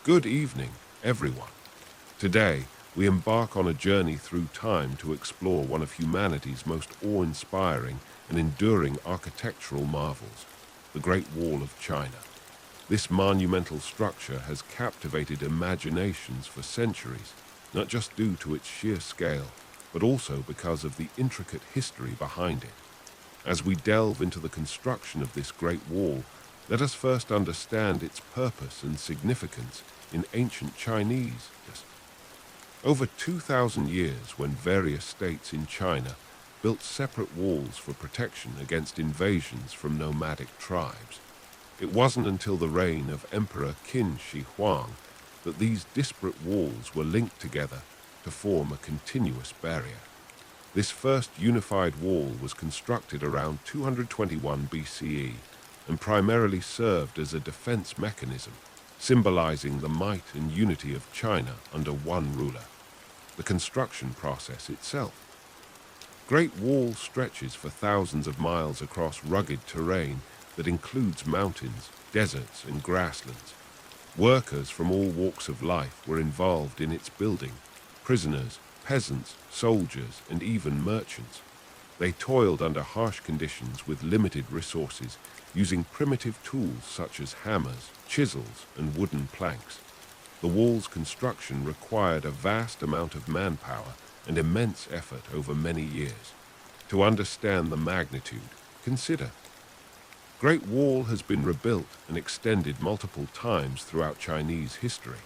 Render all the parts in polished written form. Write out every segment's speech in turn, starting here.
Good evening, everyone. Today, we embark on a journey through time to explore one of humanity's most awe-inspiring and enduring architectural marvels, the Great Wall of China. This monumental structure has captivated imaginations for centuries, not just due to its sheer scale, but also because of the intricate history behind it. As we delve into the construction of this Great Wall, let us first understand its purpose and significance in ancient Chinese. Over 2,000 years, when various states in China built separate walls for protection against invasions from nomadic tribes, it wasn't until the reign of Emperor Qin Shi Huang that these disparate walls were linked together to form a continuous barrier. This first unified wall was constructed around 221 BCE and primarily served as a defense mechanism, symbolizing the might and unity of China under one ruler. The construction process itself. Great Wall stretches for thousands of miles across rugged terrain that includes mountains, deserts, and grasslands. Workers from all walks of life were involved in its building: prisoners, peasants, soldiers, and even merchants. They toiled under harsh conditions with limited resources, using primitive tools such as hammers, chisels, and wooden planks. The wall's construction required a vast amount of manpower and immense effort over many years. To understand the magnitude, consider. Great Wall has been rebuilt and extended multiple times throughout Chinese history.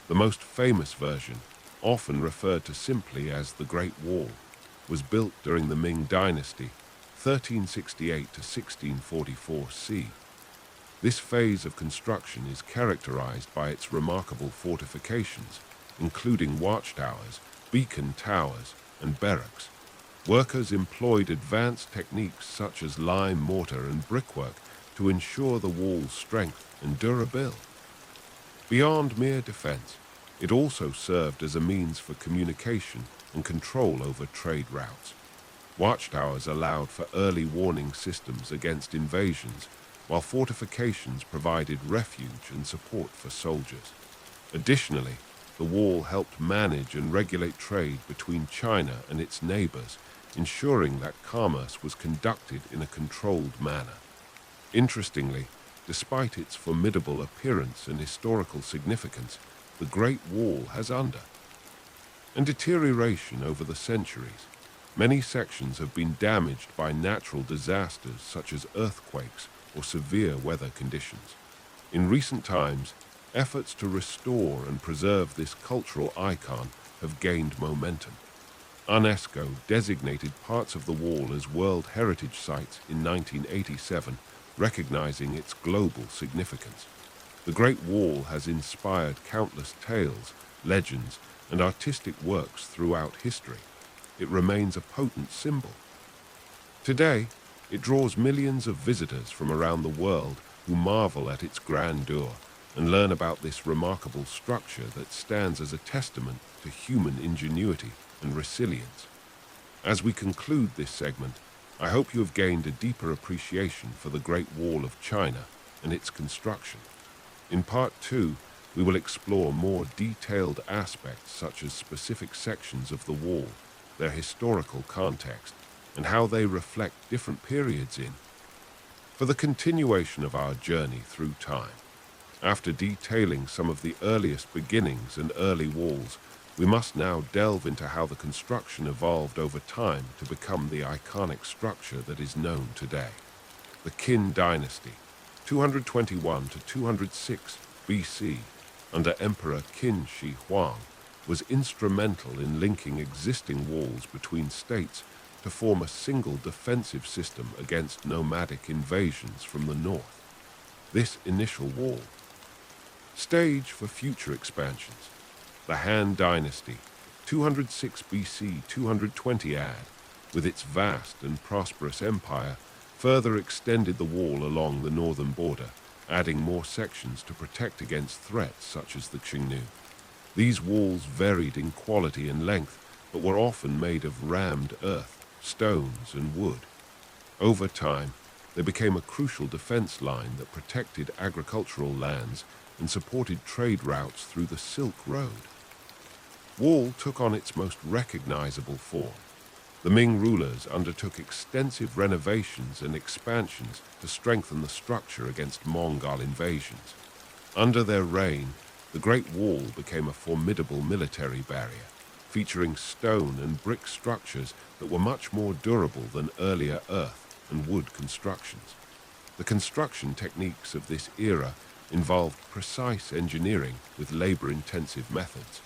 The most famous version, often referred to simply as the Great Wall, was built during the Ming Dynasty, 1368 to 1644 C. This phase of construction is characterized by its remarkable fortifications, including watchtowers, beacon towers, and barracks. Workers employed advanced techniques such as lime mortar and brickwork to ensure the wall's strength and durability. Beyond mere defense, it also served as a means for communication and control over trade routes. Watchtowers allowed for early warning systems against invasions, while fortifications provided refuge and support for soldiers. Additionally, the wall helped manage and regulate trade between China and its neighbors, ensuring that commerce was conducted in a controlled manner. Interestingly, despite its formidable appearance and historical significance, the Great Wall has and deterioration over the centuries. Many sections have been damaged by natural disasters such as earthquakes or severe weather conditions. In recent times, efforts to restore and preserve this cultural icon have gained momentum. UNESCO designated parts of the wall as World Heritage Sites in 1987, recognizing its global significance. The Great Wall has inspired countless tales, legends, and artistic works throughout history. It remains a potent symbol. Today, it draws millions of visitors from around the world who marvel at its grandeur and learn about this remarkable structure that stands as a testament to human ingenuity and resilience. As we conclude this segment, I hope you have gained a deeper appreciation for the Great Wall of China and its construction. In Part 2, we will explore more detailed aspects such as specific sections of the wall, their historical context, and how they reflect different periods for the continuation of our journey through time. After detailing some of the earliest beginnings and early walls, we must now delve into how the construction evolved over time to become the iconic structure that is known today. The Qin Dynasty, 221 to 206 BC, under Emperor Qin Shi Huang, was instrumental in linking existing walls between states to form a single defensive system against nomadic invasions from the north. This initial wall, stage for future expansions. The Han Dynasty, 206 BC, 220 AD, with its vast and prosperous empire, further extended the wall along the northern border, adding more sections to protect against threats such as the Qingnu. These walls varied in quality and length, but were often made of rammed earth, stones, and wood. Over time, they became a crucial defense line that protected agricultural lands and supported trade routes through the Silk Road. Wall took on its most recognizable form. The Ming rulers undertook extensive renovations and expansions to strengthen the structure against Mongol invasions. Under their reign, the Great Wall became a formidable military barrier, featuring stone and brick structures that were much more durable than earlier earth and wood constructions. The construction techniques of this era involved precise engineering with labor-intensive methods.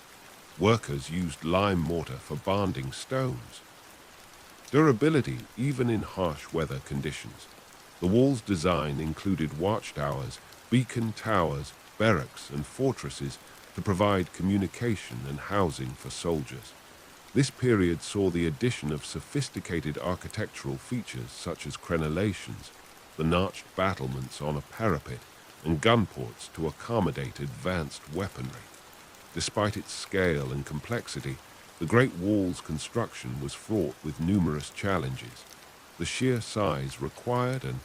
Workers used lime mortar for banding stones. Durability even in harsh weather conditions. The wall's design included watchtowers, beacon towers, barracks and fortresses to provide communication and housing for soldiers. This period saw the addition of sophisticated architectural features such as crenellations, the notched battlements on a parapet, and gun ports to accommodate advanced weaponry. Despite its scale and complexity, the Great Wall's construction was fraught with numerous challenges. The sheer size required and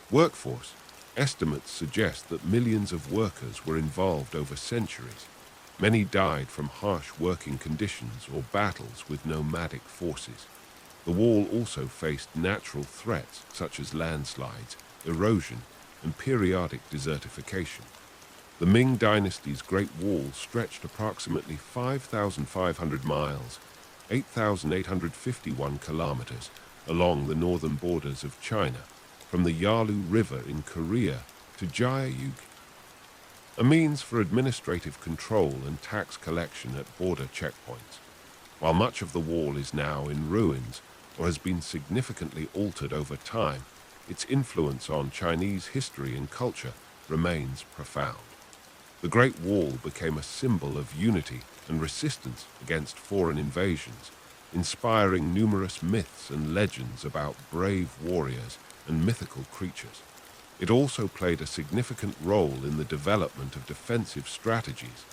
workforce. Estimates suggest that millions of workers were involved over centuries. Many died from harsh working conditions or battles with nomadic forces. The wall also faced natural threats such as landslides, erosion, and periodic desertification. The Ming Dynasty's Great Wall stretched approximately 5,500 miles, 8,851 kilometers, along the northern borders of China, from the Yalu River in Korea to Jiayugu, a means for administrative control and tax collection at border checkpoints. While much of the wall is now in ruins or has been significantly altered over time, its influence on Chinese history and culture remains profound. The Great Wall became a symbol of unity and resistance against foreign invasions, inspiring numerous myths and legends about brave warriors and mythical creatures. It also played a significant role in the development of defensive strategies.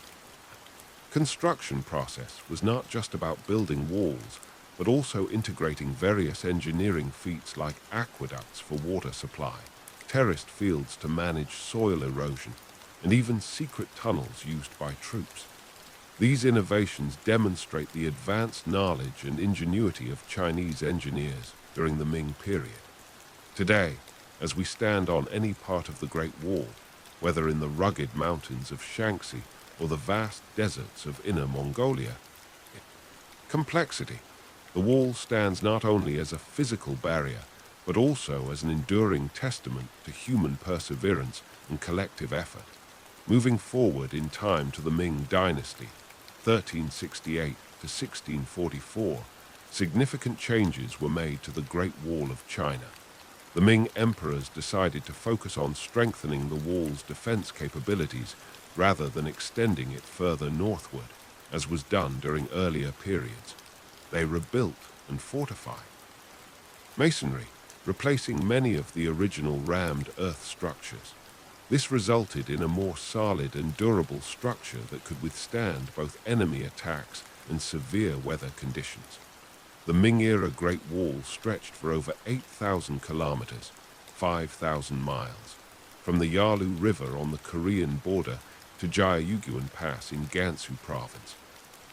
Construction process was not just about building walls, but also integrating various engineering feats like aqueducts for water supply, terraced fields to manage soil erosion, and even secret tunnels used by troops. These innovations demonstrate the advanced knowledge and ingenuity of Chinese engineers during the Ming period. Today, as we stand on any part of the Great Wall, whether in the rugged mountains of Shaanxi or the vast deserts of Inner Mongolia, complexity. The wall stands not only as a physical barrier, but also as an enduring testament to human perseverance and collective effort. Moving forward in time to the Ming Dynasty, 1368 to 1644, significant changes were made to the Great Wall of China. The Ming emperors decided to focus on strengthening the wall's defense capabilities rather than extending it further northward, as was done during earlier periods. They rebuilt and fortified masonry, replacing many of the original rammed earth structures. This resulted in a more solid and durable structure that could withstand both enemy attacks and severe weather conditions. The Ming-era Great Wall stretched for over 8,000 kilometers, 5,000 miles, from the Yalu River on the Korean border to Jiayuguan Pass in Gansu province.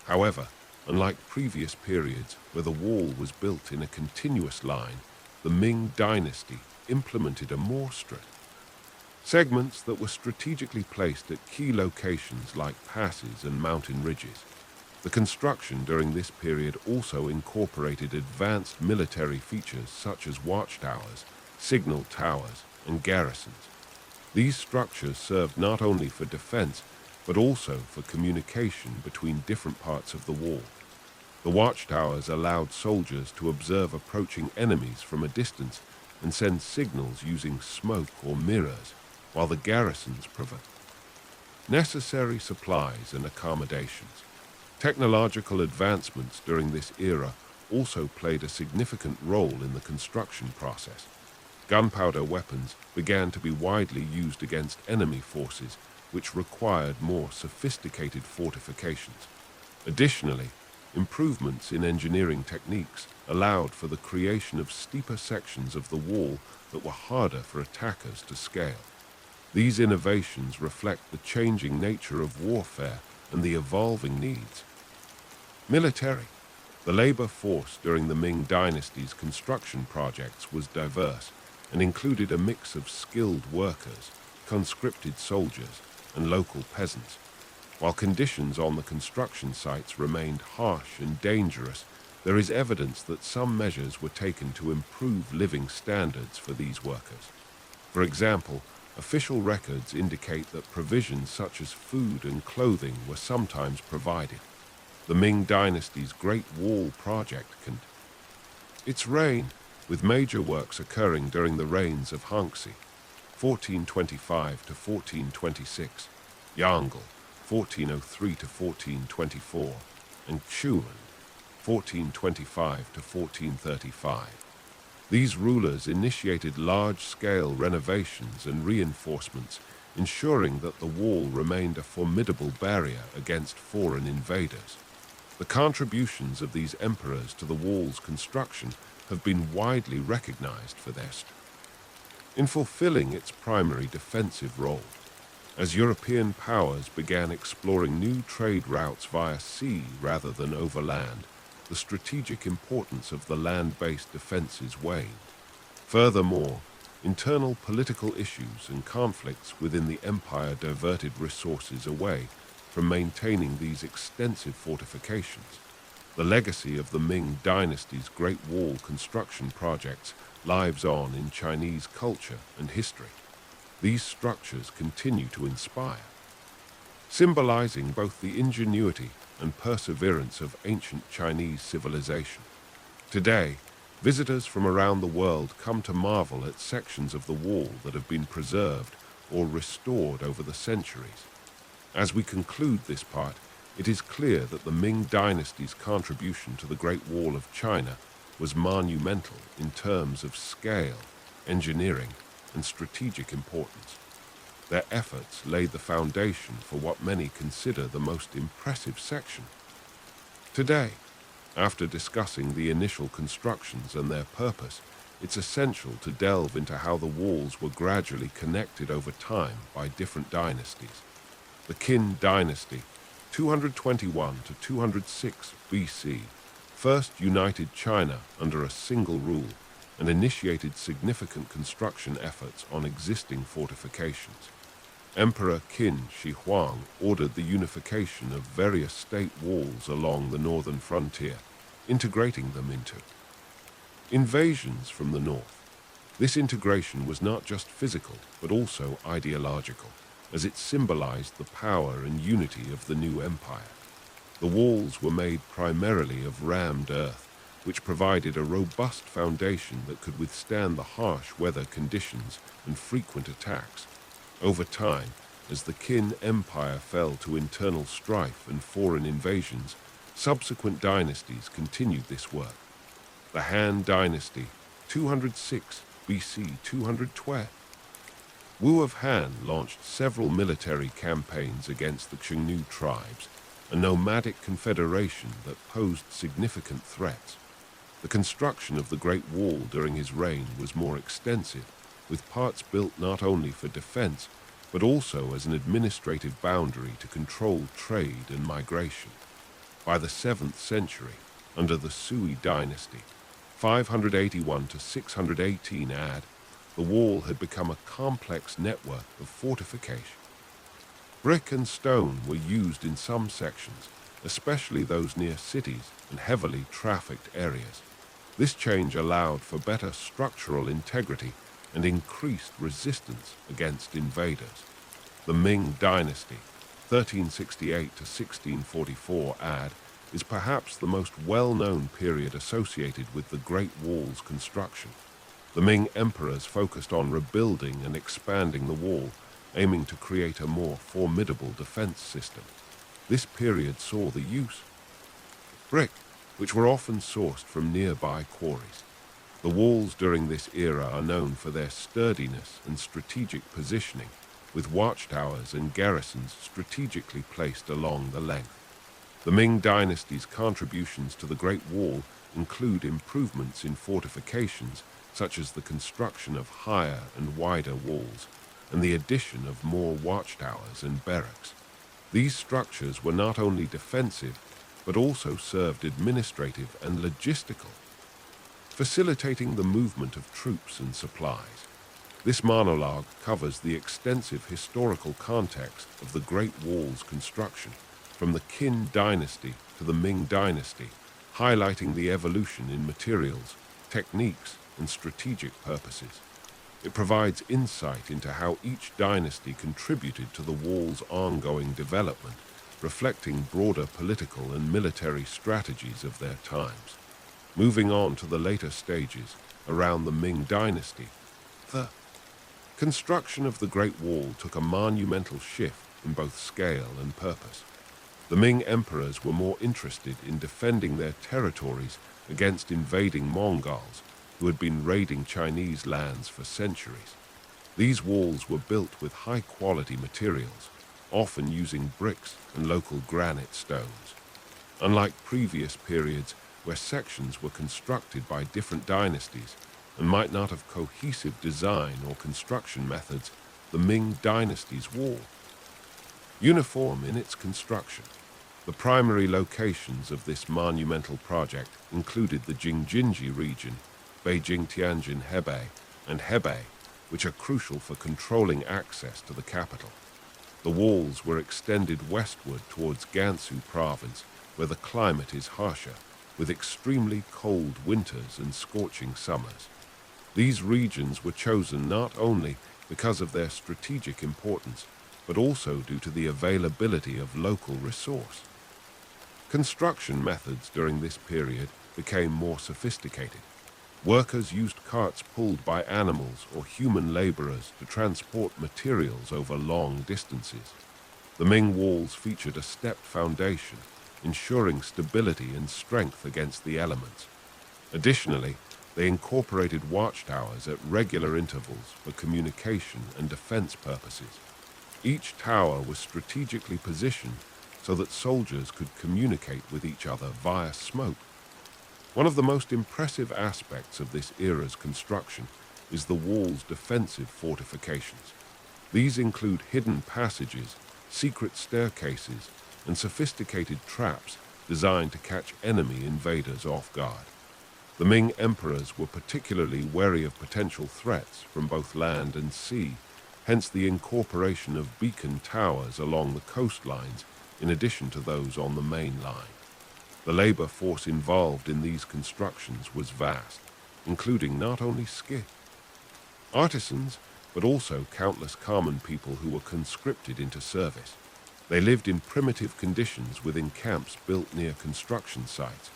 However, unlike previous periods where the wall was built in a continuous line, the Ming Dynasty implemented a more strict segments that were strategically placed at key locations like passes and mountain ridges. The construction during this period also incorporated advanced military features such as watchtowers, signal towers, and garrisons. These structures served not only for defense, but also for communication between different parts of the wall. The watchtowers allowed soldiers to observe approaching enemies from a distance and send signals using smoke or mirrors, while the garrisons provided necessary supplies and accommodations. Technological advancements during this era also played a significant role in the construction process. Gunpowder weapons began to be widely used against enemy forces, which required more sophisticated fortifications. Additionally, improvements in engineering techniques allowed for the creation of steeper sections of the wall that were harder for attackers to scale. These innovations reflect the changing nature of warfare and the evolving needs. Military. The labor force during the Ming Dynasty's construction projects was diverse and included a mix of skilled workers, conscripted soldiers, and local peasants. While conditions on the construction sites remained harsh and dangerous, there is evidence that some measures were taken to improve living standards for these workers. For example, official records indicate that provisions such as food and clothing were sometimes provided. The Ming Dynasty's Great Wall project its reign, with major works occurring during the reigns of Hangxi, 1425 to 1426, Yongle, 1403 to 1424, and Xuan, 1425 to 1435. These rulers initiated large-scale renovations and reinforcements, ensuring that the wall remained a formidable barrier against foreign invaders. The contributions of these emperors to the wall's construction have been widely recognized for their strength in fulfilling its primary defensive role. As European powers began exploring new trade routes via sea rather than overland, the strategic importance of the land-based defenses waned. Furthermore, internal political issues and conflicts within the empire diverted resources away from maintaining these extensive fortifications. The legacy of the Ming Dynasty's Great Wall construction projects lives on in Chinese culture and history. These structures continue to inspire, symbolizing both the ingenuity and perseverance of ancient Chinese civilization. Today, visitors from around the world come to marvel at sections of the wall that have been preserved or restored over the centuries. As we conclude this part, it is clear that the Ming Dynasty's contribution to the Great Wall of China was monumental in terms of scale, engineering, and strategic importance. Their efforts laid the foundation for what many consider the most impressive section. Today, after discussing the initial constructions and their purpose, it's essential to delve into how the walls were gradually connected over time by different dynasties. The Qin Dynasty, 221 to 206 BC, first united China under a single rule and initiated significant construction efforts on existing fortifications. Emperor Qin Shi Huang ordered the unification of various state walls along the northern frontier, integrating them into invasions from the north. This integration was not just physical, but also ideological, as it symbolized the power and unity of the new empire. The walls were made primarily of rammed earth, which provided a robust foundation that could withstand the harsh weather conditions and frequent attacks. Over time, as the Qin Empire fell to internal strife and foreign invasions, subsequent dynasties continued this work. The Han Dynasty, 206 BC 212. Wu of Han launched several military campaigns against the Xiongnu tribes, a nomadic confederation that posed significant threats. The construction of the Great Wall during his reign was more extensive, with parts built not only for defense, but also as an administrative boundary to control trade and migration. By the 7th century, under the Sui dynasty, 581 to 618 AD, the wall had become a complex network of fortification. Brick and stone were used in some sections, especially those near cities and heavily trafficked areas. This change allowed for better structural integrity and increased resistance against invaders. The Ming Dynasty, 1368 to 1644 AD, is perhaps the most well-known period associated with the Great Wall's construction. The Ming emperors focused on rebuilding and expanding the wall, aiming to create a more formidable defense system. This period saw the use of brick, which were often sourced from nearby quarries. The walls during this era are known for their sturdiness and strategic positioning, with watchtowers and garrisons strategically placed along the length. The Ming Dynasty's contributions to the Great Wall include improvements in fortifications, such as the construction of higher and wider walls, and the addition of more watchtowers and barracks. These structures were not only defensive, but also served administrative and logistical, facilitating the movement of troops and supplies. This monologue covers the extensive historical context of the Great Wall's construction, from the Qin dynasty to the Ming dynasty, highlighting the evolution in materials, techniques, and strategic purposes. It provides insight into how each dynasty contributed to the wall's ongoing development, reflecting broader political and military strategies of their times. Moving on to the later stages, around the Ming dynasty, the construction of the Great Wall took a monumental shift in both scale and purpose. The Ming emperors were more interested in defending their territories against invading Mongols, who had been raiding Chinese lands for centuries. These walls were built with high-quality materials, often using bricks and local granite stones. Unlike previous periods where sections were constructed by different dynasties and might not have cohesive design or construction methods, the Ming dynasty's wall, uniform in its construction. The primary locations of this monumental project included the Jingjinji region, Beijing-Tianjin-Hebei, and Hebei, which are crucial for controlling access to the capital. The walls were extended westward towards Gansu province, where the climate is harsher, with extremely cold winters and scorching summers. These regions were chosen not only because of their strategic importance, but also due to the availability of local resource. Construction methods during this period became more sophisticated. Workers used carts pulled by animals or human laborers to transport materials over long distances. The Ming walls featured a stepped foundation, ensuring stability and strength against the elements. Additionally, they incorporated watchtowers at regular intervals for communication and defense purposes. Each tower was strategically positioned so that soldiers could communicate with each other via smoke. One of the most impressive aspects of this era's construction is the wall's defensive fortifications. These include hidden passages, secret staircases, and sophisticated traps designed to catch enemy invaders off guard. The Ming emperors were particularly wary of potential threats from both land and sea, hence the incorporation of beacon towers along the coastlines in addition to those on the main line. The labor force involved in these constructions was vast, including not only skilled artisans, but also countless common people who were conscripted into service. They lived in primitive conditions within camps built near construction sites.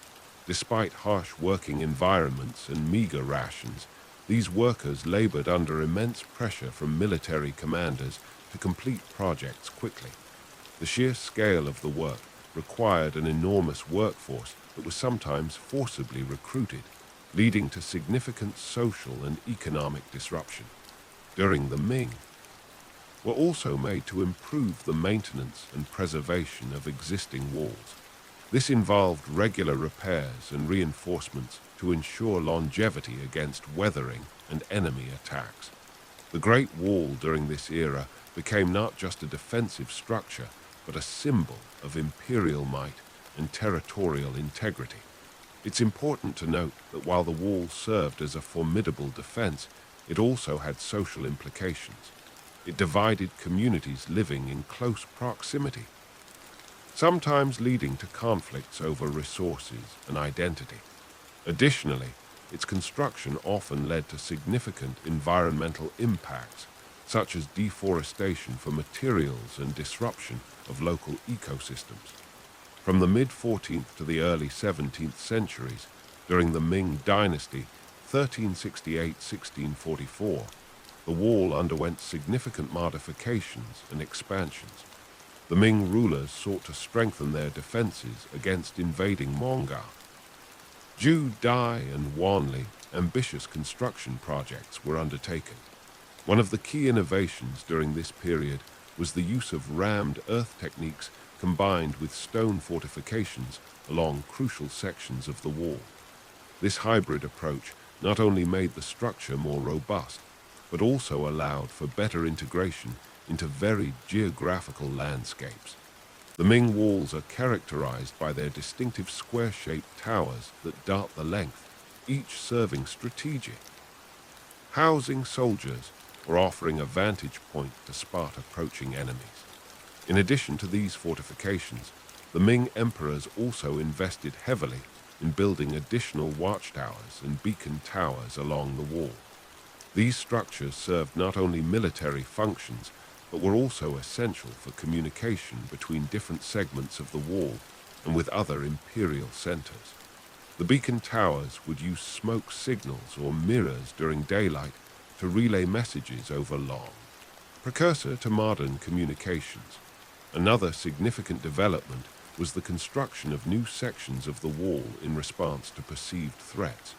Despite harsh working environments and meager rations, these workers labored under immense pressure from military commanders to complete projects quickly. The sheer scale of the work required an enormous workforce that was sometimes forcibly recruited, leading to significant social and economic disruption. During the Ming, were also made to improve the maintenance and preservation of existing walls. This involved regular repairs and reinforcements to ensure longevity against weathering and enemy attacks. The Great Wall during this era became not just a defensive structure, but a symbol of imperial might and territorial integrity. It's important to note that while the wall served as a formidable defense, it also had social implications. It divided communities living in close proximity, sometimes leading to conflicts over resources and identity. Additionally, its construction often led to significant environmental impacts, such as deforestation for materials and disruption of local ecosystems. From the mid-14th to the early 17th centuries, during the Ming dynasty, 1368-1644, the wall underwent significant modifications and expansions. The Ming rulers sought to strengthen their defenses against invading Mongol. Zhu Dai and Wanli, ambitious construction projects were undertaken. One of the key innovations during this period was the use of rammed earth techniques combined with stone fortifications along crucial sections of the wall. This hybrid approach not only made the structure more robust, but also allowed for better integration into varied geographical landscapes. The Ming walls are characterized by their distinctive square-shaped towers that dart the length, each serving strategic, housing soldiers or offering a vantage point to spot approaching enemies. In addition to these fortifications, the Ming emperors also invested heavily in building additional watchtowers and beacon towers along the wall. These structures served not only military functions, but were also essential for communication between different segments of the wall and with other imperial centers. The beacon towers would use smoke signals or mirrors during daylight to relay messages over long, precursor to modern communications. Another significant development was the construction of new sections of the wall in response to perceived threats.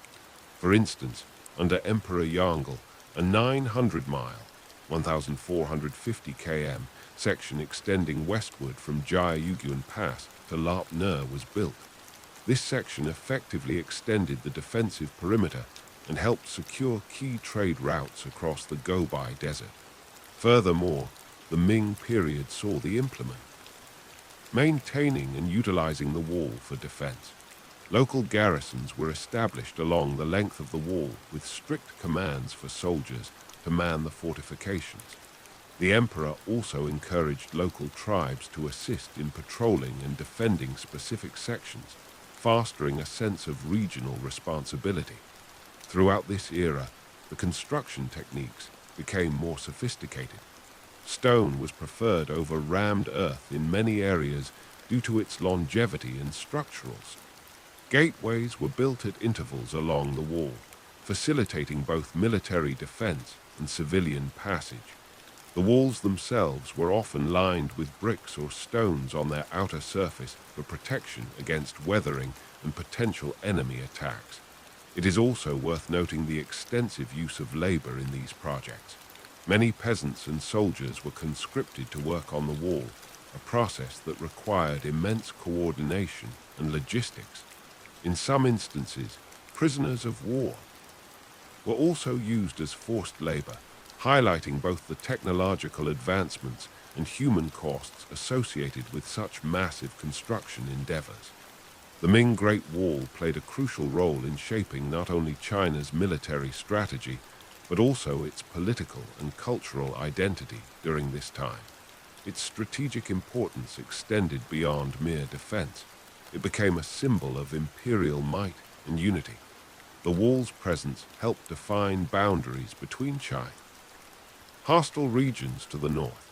For instance, under Emperor Yongle, a 900-mile, 1,450 km section extending westward from Jiayuguan Pass to Lop Ne was built. This section effectively extended the defensive perimeter and helped secure key trade routes across the Gobi Desert. Furthermore, the Ming period saw the implement, maintaining and utilizing the wall for defense. Local garrisons were established along the length of the wall with strict commands for soldiers to man the fortifications. The emperor also encouraged local tribes to assist in patrolling and defending specific sections, fostering a sense of regional responsibility. Throughout this era, the construction techniques became more sophisticated. Stone was preferred over rammed earth in many areas due to its longevity and structurals. Gateways were built at intervals along the wall, facilitating both military defense and civilian passage. The walls themselves were often lined with bricks or stones on their outer surface for protection against weathering and potential enemy attacks. It is also worth noting the extensive use of labor in these projects. Many peasants and soldiers were conscripted to work on the wall, a process that required immense coordination and logistics. In some instances, prisoners of war were also used as forced labor, highlighting both the technological advancements and human costs associated with such massive construction endeavors. The Ming Great Wall played a crucial role in shaping not only China's military strategy, but also its political and cultural identity during this time. Its strategic importance extended beyond mere defense. It became a symbol of imperial might and unity. The wall's presence helped define boundaries between China, hostile regions to the north.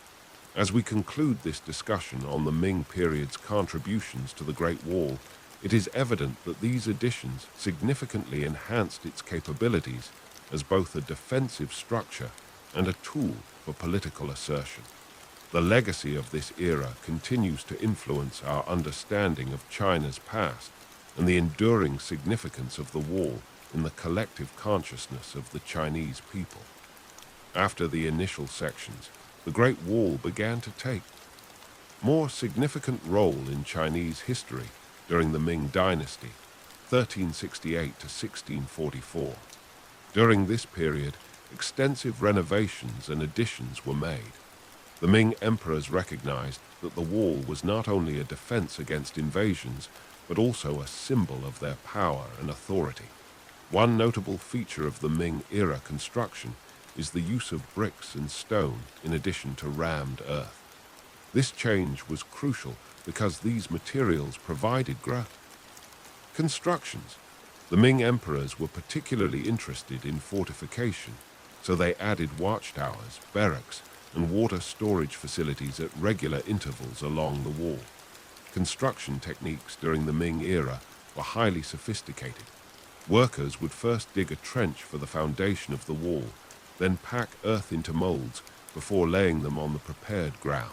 As we conclude this discussion on the Ming period's contributions to the Great Wall, it is evident that these additions significantly enhanced its capabilities as both a defensive structure and a tool for political assertion. The legacy of this era continues to influence our understanding of China's past and the enduring significance of the wall in the collective consciousness of the Chinese people. After the initial sections, the Great Wall began to take a more significant role in Chinese history during the Ming Dynasty, 1368 to 1644. During this period, extensive renovations and additions were made. The Ming emperors recognized that the wall was not only a defense against invasions, but also a symbol of their power and authority. One notable feature of the Ming era construction is the use of bricks and stone in addition to rammed earth. This change was crucial because these materials provided constructions. The Ming emperors were particularly interested in fortification, so they added watchtowers, barracks, and water storage facilities at regular intervals along the wall. Construction techniques during the Ming era were highly sophisticated. Workers would first dig a trench for the foundation of the wall, then pack earth into molds before laying them on the prepared ground.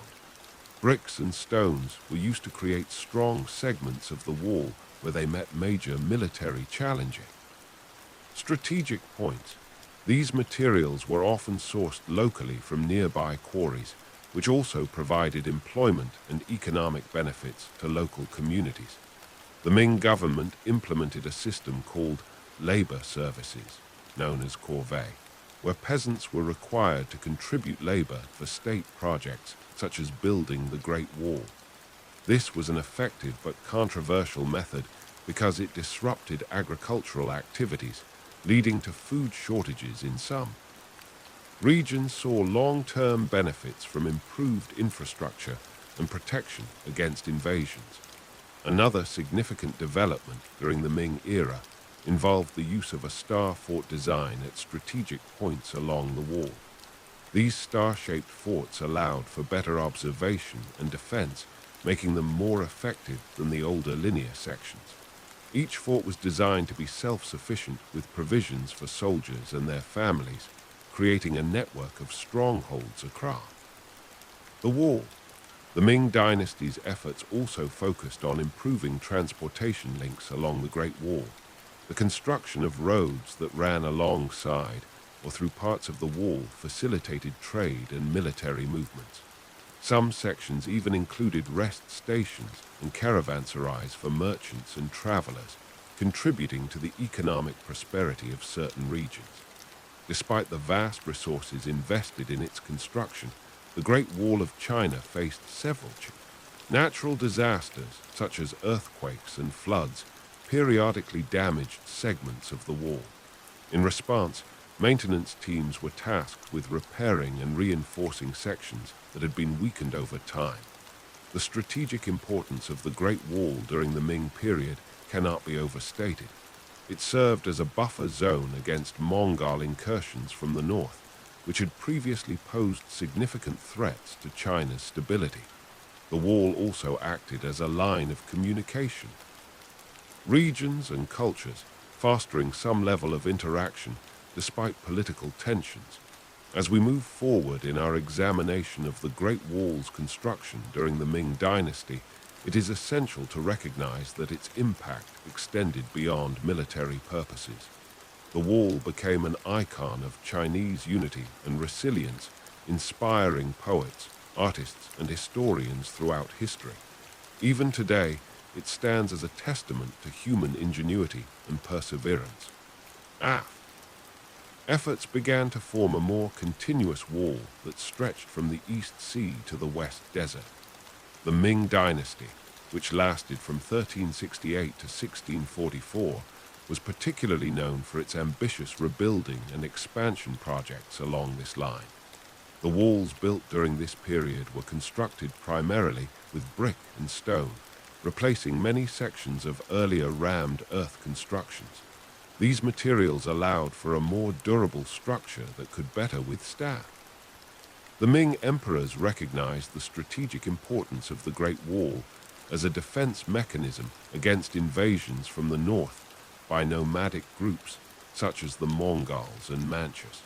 Bricks and stones were used to create strong segments of the wall where they met major military challenges. Strategic points. These materials were often sourced locally from nearby quarries, which also provided employment and economic benefits to local communities. The Ming government implemented a system called labor services, known as corvée. where peasants were required to contribute labor for state projects such as building the Great Wall. This was an effective but controversial method because it disrupted agricultural activities, leading to food shortages in some regions. Saw long-term benefits from improved infrastructure and protection against invasions. Another significant development during the Ming era involved the use of a star fort design at strategic points along the wall. These star-shaped forts allowed for better observation and defense, making them more effective than the older linear sections. Each fort was designed to be self-sufficient with provisions for soldiers and their families, creating a network of strongholds across the wall. The Ming Dynasty's efforts also focused on improving transportation links along the Great Wall. The construction of roads that ran alongside or through parts of the wall facilitated trade and military movements. Some sections even included rest stations and caravanserais for merchants and travelers, contributing to the economic prosperity of certain regions. Despite the vast resources invested in its construction, the Great Wall of China faced several natural disasters, such as earthquakes and floods, periodically damaged segments of the wall. In response, maintenance teams were tasked with repairing and reinforcing sections that had been weakened over time. The strategic importance of the Great Wall during the Ming period cannot be overstated. It served as a buffer zone against Mongol incursions from the north, which had previously posed significant threats to China's stability. The wall also acted as a line of communication. Regions and cultures, fostering some level of interaction despite political tensions. As we move forward in our examination of the Great Wall's construction during the Ming Dynasty, it is essential to recognize that its impact extended beyond military purposes. The wall became an icon of Chinese unity and resilience, inspiring poets, artists, and historians throughout history. Even today, it stands as a testament to human ingenuity and perseverance. Efforts began to form a more continuous wall that stretched from the East Sea to the West Desert. The Ming Dynasty, which lasted from 1368 to 1644, was particularly known for its ambitious rebuilding and expansion projects along this line. The walls built during this period were constructed primarily with brick and stone, replacing many sections of earlier rammed earth constructions. These materials allowed for a more durable structure that could better withstand. The Ming emperors recognized the strategic importance of the Great Wall as a defense mechanism against invasions from the north by nomadic groups such as the Mongols and Manchus.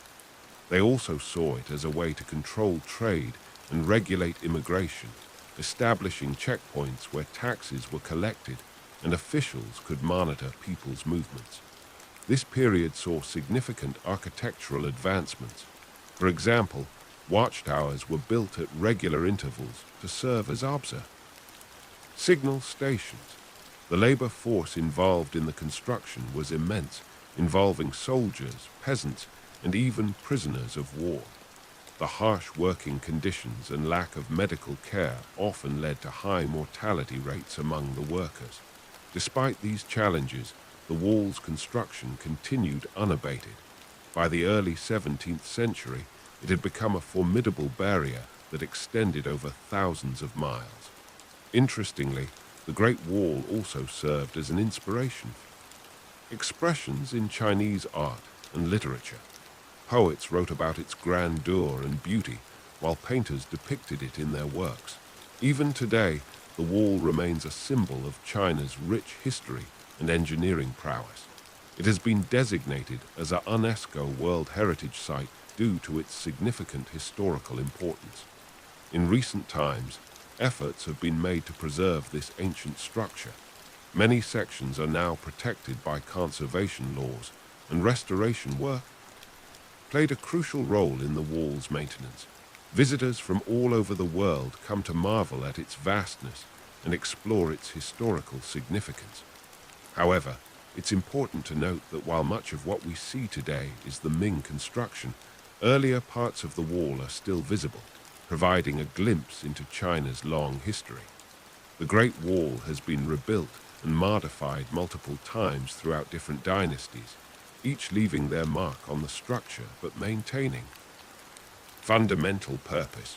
They also saw it as a way to control trade and regulate immigration, establishing checkpoints where taxes were collected and officials could monitor people's movements. This period saw significant architectural advancements. For example, watchtowers were built at regular intervals to serve as signal stations. The labor force involved in the construction was immense, involving soldiers, peasants, and even prisoners of war. The harsh working conditions and lack of medical care often led to high mortality rates among the workers. Despite these challenges, the wall's construction continued unabated. By the early 17th century, it had become a formidable barrier that extended over thousands of miles. Interestingly, the Great Wall also served as an inspiration for expressions in Chinese art and literature. Poets wrote about its grandeur and beauty, while painters depicted it in their works. Even today, the wall remains a symbol of China's rich history and engineering prowess. It has been designated as a UNESCO World Heritage Site due to its significant historical importance. In recent times, efforts have been made to preserve this ancient structure. Many sections are now protected by conservation laws, and restoration work played a crucial role in the wall's maintenance. Visitors from all over the world come to marvel at its vastness and explore its historical significance. However, It's important to note that while much of what we see today is the Ming construction, earlier parts of the wall are still visible, providing a glimpse into China's long history. The Great Wall has been rebuilt and modified multiple times throughout different dynasties, each leaving their mark on the structure but maintaining fundamental purpose.